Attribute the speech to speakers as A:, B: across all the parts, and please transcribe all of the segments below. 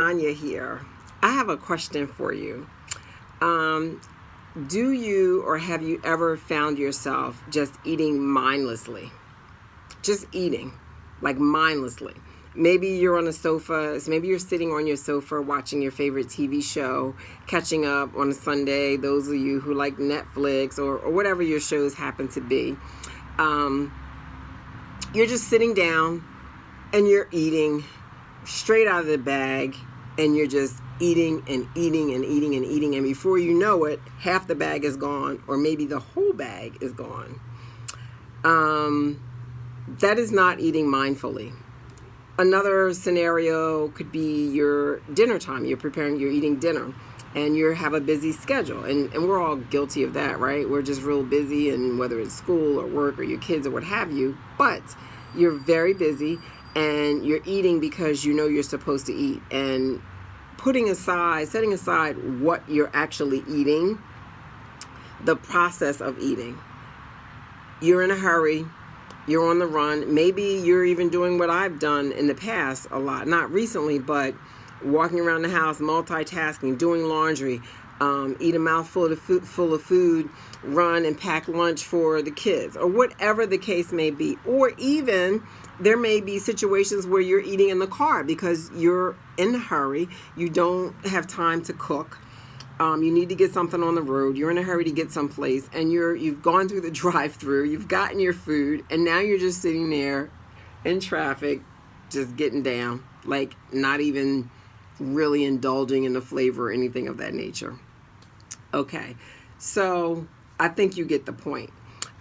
A: Anya here. I have a question for you. Um, do you or have you ever found yourself just eating mindlessly? Just eating, like mindlessly. Maybe you're on a sofa, maybe you're sitting on your sofa watching your favorite TV show, catching up on a Sunday, those of you who like Netflix or whatever your shows happen to be. Um, you're just sitting down and you're eating straight out of the bag, and you're just eating and eating and eating and eating, and before you know it, half the bag is gone, or maybe the whole bag is gone. That is not eating mindfully. Another scenario could be your dinner time. You're eating dinner, and you have a busy schedule, and we're all guilty of that, right? We're just real busy, and whether it's school or work or your kids or what have you, but you're very busy and you're eating because you know you're supposed to eat, and setting aside what you're actually eating, the process of eating. You're in a hurry, you're on the run. Maybe you're even doing what I've done in the past a lot, not recently, but walking around the house, multitasking, doing laundry, eat a mouthful full of food, run and pack lunch for the kids, or whatever the case may be. Or even there may be situations where you're eating in the car because you're in a hurry, you don't have time to cook. You need to get something on the road. You're in a hurry to get someplace, and you've gone through the drive-through. You've gotten your food, and now you're just sitting there in traffic, just getting down, like not even really indulging in the flavor or anything of that nature. Okay, so I think you get the point.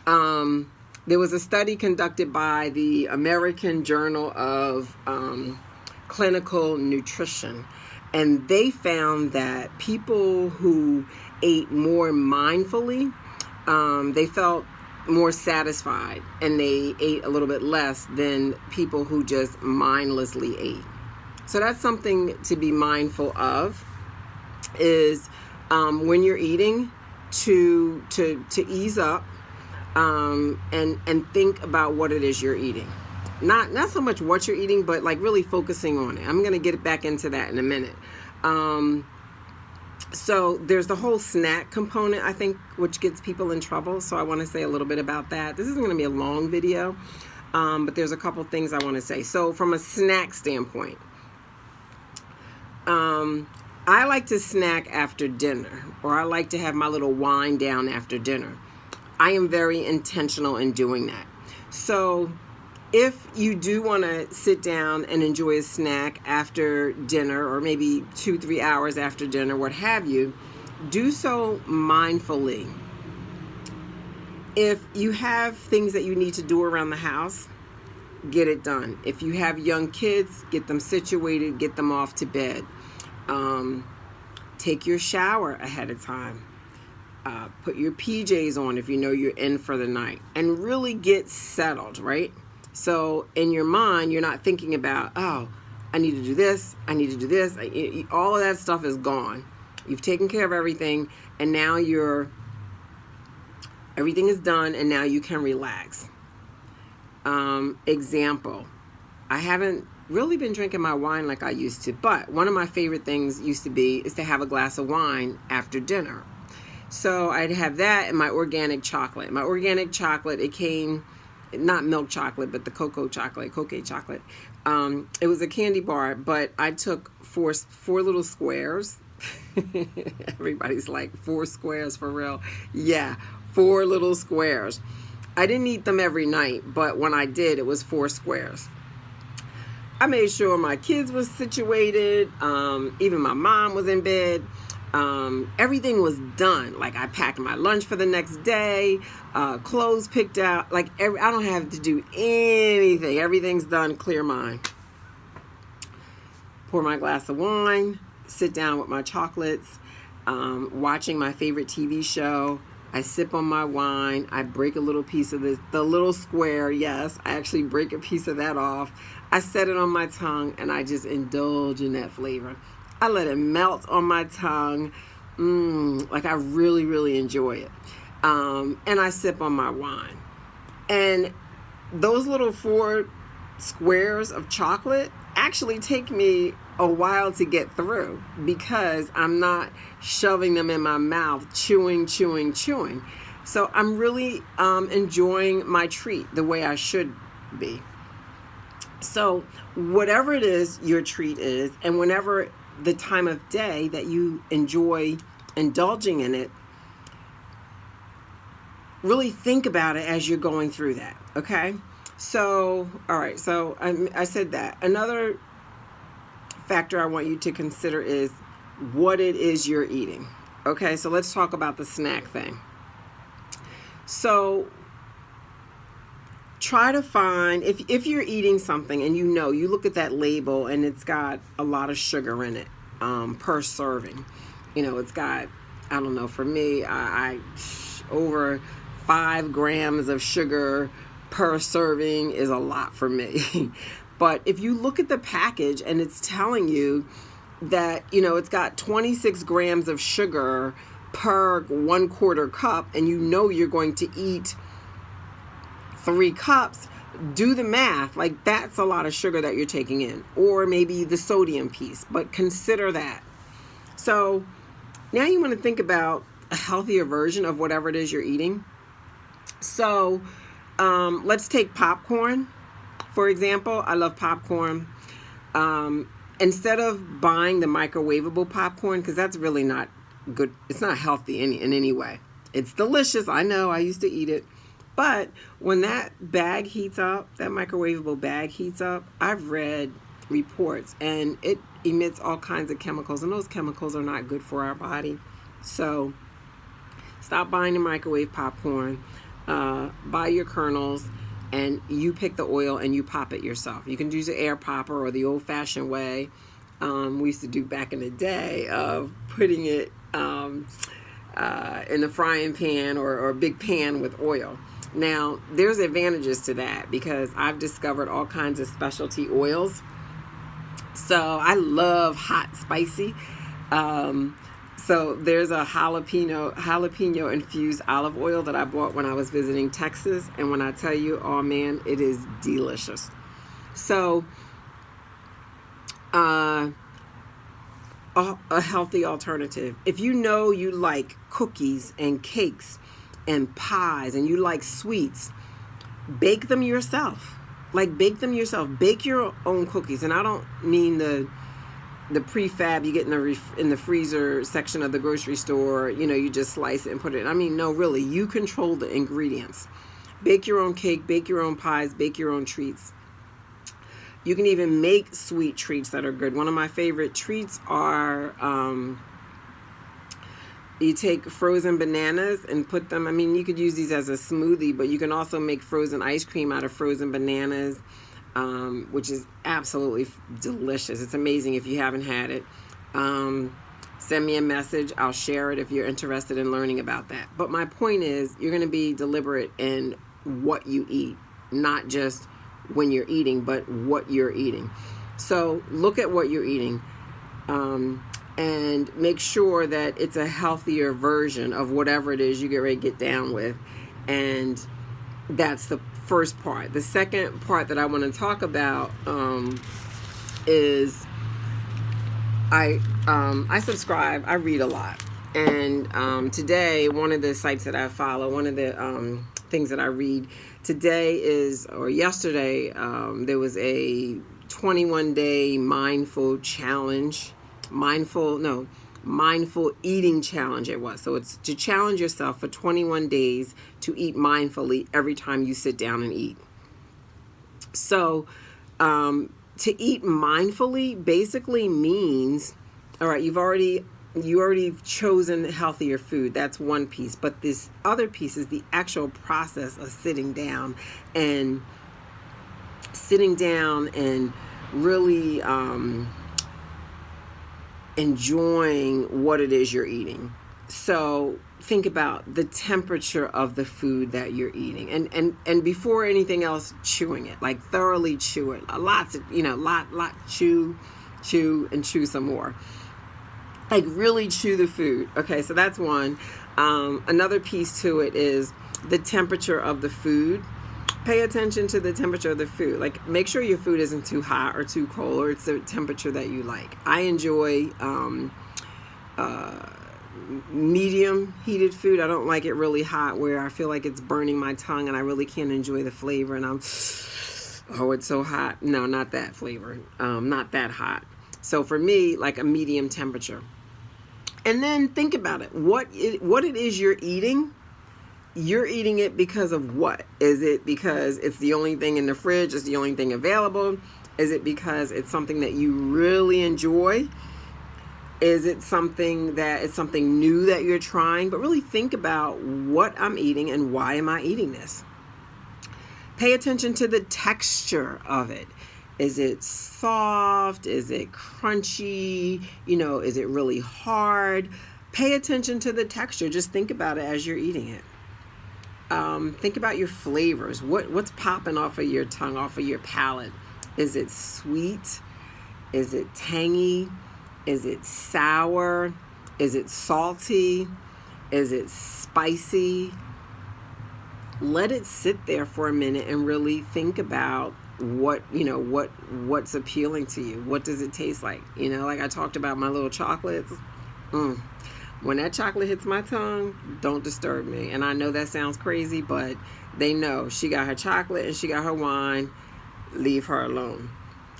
A: There was a study conducted by the American Journal of Clinical Nutrition, and they found that people who ate more mindfully, they felt more satisfied, and they ate a little bit less than people who just mindlessly ate. So that's something to be mindful of, is when you're eating, to ease up, and think about what it is you're eating. Not so much what you're eating, but like really focusing on it. I'm going to get back into that in a minute. So there's the whole snack component, I think, which gets people in trouble. So I want to say a little bit about that. This isn't going to be a long video, but there's a couple things I want to say. So from a snack standpoint, I like to snack after dinner, or I like to have my little wind down after dinner. I am very intentional in doing that. So if you do want to sit down and enjoy a snack after dinner, or maybe 2-3 hours after dinner, what have you, do so mindfully. If you have things that you need to do around the house, get it done. If you have young kids, get them situated, get them off to bed. Take your shower ahead of time. Put your PJs on if you know you're in for the night, and really get settled, right? So in your mind, you're not thinking about, oh, I need to do this, I need to do this. All of that stuff is gone. You've taken care of everything, and now everything is done, and now you can relax. Example, I haven't really been drinking my wine like I used to, but one of my favorite things is to have a glass of wine after dinner. So I'd have that and my organic chocolate. My organic chocolate, it came, not milk chocolate, but the cocoa chocolate. It was a candy bar, but I took four little squares. Everybody's like, 4 squares for real? Yeah, 4 little squares. I didn't eat them every night, but when I did, it was 4 squares. I made sure my kids were situated. Even my mom was in bed. Everything was done. Like I packed my lunch for the next day, clothes picked out. Like I don't have to do anything. Everything's done. Clear mind. Pour my glass of wine. Sit down with my chocolates. Watching my favorite TV show. I sip on my wine. I break a little piece of the little square. Yes, I actually break a piece of that off. I set it on my tongue, and I just indulge in that flavor. I let it melt on my tongue. Like I really, really enjoy it. And I sip on my wine. And those little 4 squares of chocolate actually take me a while to get through because I'm not shoving them in my mouth, chewing. So I'm really enjoying my treat the way I should be. So whatever it is your treat is, and whenever the time of day that you enjoy indulging in it, really think about it as you're going through that, okay? So, all right, so I said that. Another factor I want you to consider is what it is you're eating. Okay, so let's talk about the snack thing. So try to find, if you're eating something and you look at that label and it's got a lot of sugar in it per serving. It's got, I don't know, for me, I over 5 grams of sugar per serving is a lot for me. But if you look at the package and it's telling you that, it's got 26 grams of sugar per 1/4 cup, and you're going to eat 3 cups, do the math. Like, that's a lot of sugar that you're taking in. Or maybe the sodium piece, but consider that. So now you want to think about a healthier version of whatever it is you're eating. So let's take popcorn, for example. I love popcorn. Instead of buying the microwavable popcorn, because that's really not good, it's not healthy in any way. It's delicious, I know, I used to eat it. But when that bag heats up, that microwavable bag heats up, I've read reports, and it emits all kinds of chemicals, and those chemicals are not good for our body. So stop buying the microwave popcorn. Buy your kernels, and you pick the oil and you pop it yourself. You can use an air popper or the old-fashioned way we used to do back in the day of putting it in the frying pan or a big pan with oil. Now, there's advantages to that because I've discovered all kinds of specialty oils. So I love hot, spicy. So there's a jalapeno infused olive oil that I bought when I was visiting Texas. And when I tell you, oh man, it is delicious. So a healthy alternative. If you like cookies and cakes and pies and you like sweets, bake them yourself. Bake your own cookies. And I don't mean the prefab you get in the freezer section of the grocery store. You just slice it and put it in. I mean, no, really, you control the ingredients. Bake your own cake, bake your own pies, bake your own treats. You can even make sweet treats that are good. One of my favorite treats are you take frozen bananas and put them, you could use these as a smoothie, but you can also make frozen ice cream out of frozen bananas, which is absolutely delicious. It's amazing if you haven't had it. Send me a message. I'll share it if you're interested in learning about that. But my point is, you're going to be deliberate in what you eat, not just when you're eating, but what you're eating. So look at what you're eating. And make sure that it's a healthier version of whatever it is you get ready to get down with. And that's the first part. The second part that I want to talk about is I subscribe. I read a lot. And today, one of the sites that I follow, one of the things that I read today yesterday, there was a 21-day mindful eating challenge it was. So it's to challenge yourself for 21 days to eat mindfully every time you sit down and eat. So to eat mindfully basically means, all right, you already chosen healthier food. That's one piece. But this other piece is the actual process of sitting down and really enjoying what it is you're eating. So think about the temperature of the food that you're eating, and before anything else, chewing it, thoroughly chew it. Chew some more. Really chew the food. Okay, so that's one. Another piece to it is the temperature of the food. Pay attention to the temperature of the food. Like, make sure your food isn't too hot or too cold, or it's the temperature that you like. I enjoy medium heated food. I don't like it really hot where I feel like it's burning my tongue and I really can't enjoy the flavor, and oh, it's so hot. No, not that flavor. Not that hot. So for me, like a medium temperature. And then think about it. What it is you're eating it because of what? Is it because it's the only thing in the fridge, it's the only thing available? Is it because it's something that you really enjoy? Is it something that it's something new that you're trying? But really think about what I'm eating and why am I eating this? Pay attention to the texture of it. Is it soft? Is it crunchy? Is it really hard? Pay attention to the texture. Just think about it as you're eating it. Think about your flavors. What's popping off of your tongue, off of your palate? Is it sweet? Is it tangy? Is it sour? Is it salty? Is it spicy? Let it sit there for a minute and really think about what's appealing to you. What does it taste like? Like I talked about my little chocolates. When that chocolate hits my tongue, don't disturb me. And I know that sounds crazy, but they know she got her chocolate and she got her wine. Leave her alone.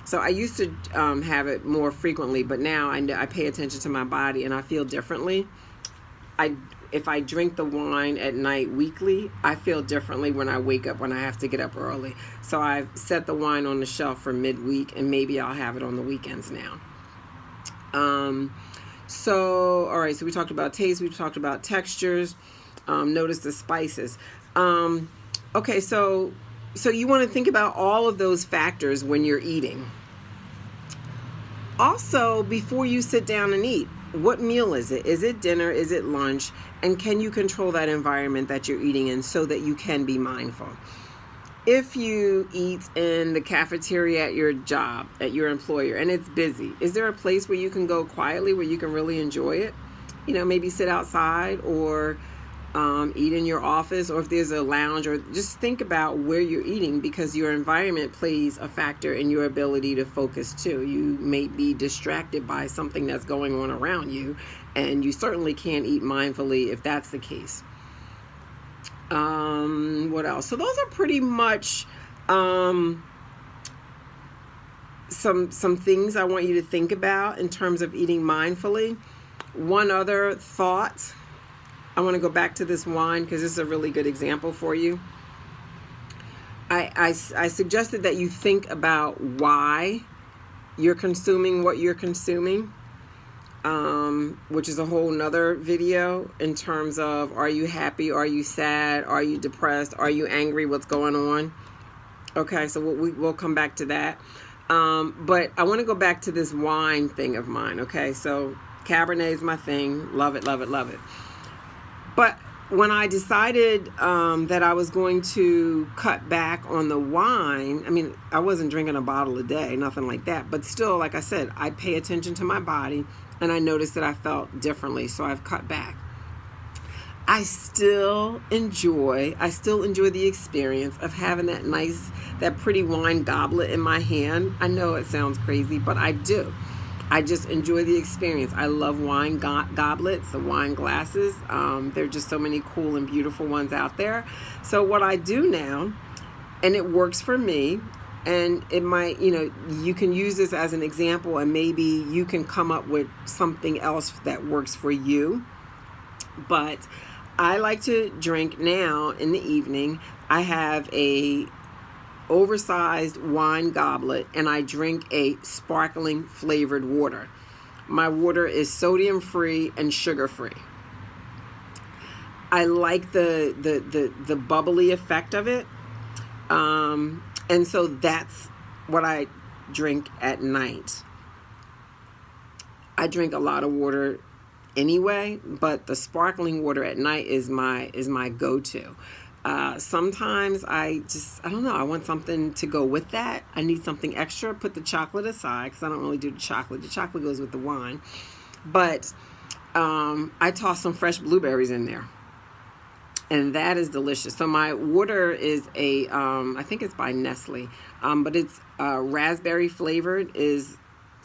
A: So I used to have it more frequently, but now I pay attention to my body and I feel differently. If I drink the wine at night weekly, I feel differently when I wake up, when I have to get up early. So I've set the wine on the shelf for midweek, and maybe I'll have it on the weekends now. All right, so we talked about taste, we talked about textures, notice the spices. Okay, so you want to think about all of those factors when you're eating. Also, before you sit down and eat, what meal is it? Is it dinner? Is it lunch? And can you control that environment that you're eating in so that you can be mindful? If you eat in the cafeteria at your job, at your employer, and it's busy, is there a place where you can go quietly, where you can really enjoy it? Maybe sit outside or eat in your office, or if there's a lounge, or just think about where you're eating, because your environment plays a factor in your ability to focus too. You may be distracted by something that's going on around you, and you certainly can't eat mindfully if that's the case. What else? So those are pretty much some things I want you to think about in terms of eating mindfully. One other thought. I want to go back to this wine because this is a really good example for you. I suggested that you think about why you're consuming what you're consuming, which is a whole nother video in terms of, are you happy? Are you sad? Are you depressed? Are you angry? What's going on? Okay, so we'll come back to that. But I want to go back to this wine thing of mine. Okay, so Cabernet is my thing. Love it, love it, love it. But when I decided that I was going to cut back on the wine, I mean, I wasn't drinking a bottle a day, nothing like that. But still, like I said, I pay attention to my body, and I noticed that I felt differently, so I've cut back. I still enjoy the experience of having that pretty wine goblet in my hand. I know it sounds crazy, but I do. I just enjoy the experience. I love wine goblets, the wine glasses. There are just so many cool and beautiful ones out there. So what I do now, and it works for me, and it might, you can use this as an example, and maybe you can come up with something else that works for you. But I like to drink now in the evening. I have a oversized wine goblet, and I drink a sparkling flavored water. My water is sodium free and sugar free. I like the bubbly effect of it, and so that's what I drink at night. I drink a lot of water anyway, but the sparkling water at night is my go-to. Sometimes I don't know, I want something to go with that. I need something extra. Put the chocolate aside because I don't really do the chocolate. The chocolate goes with the wine. But I toss some fresh blueberries in there. and that is delicious. So my water is I think it's by Nestle, but it's raspberry flavored. Is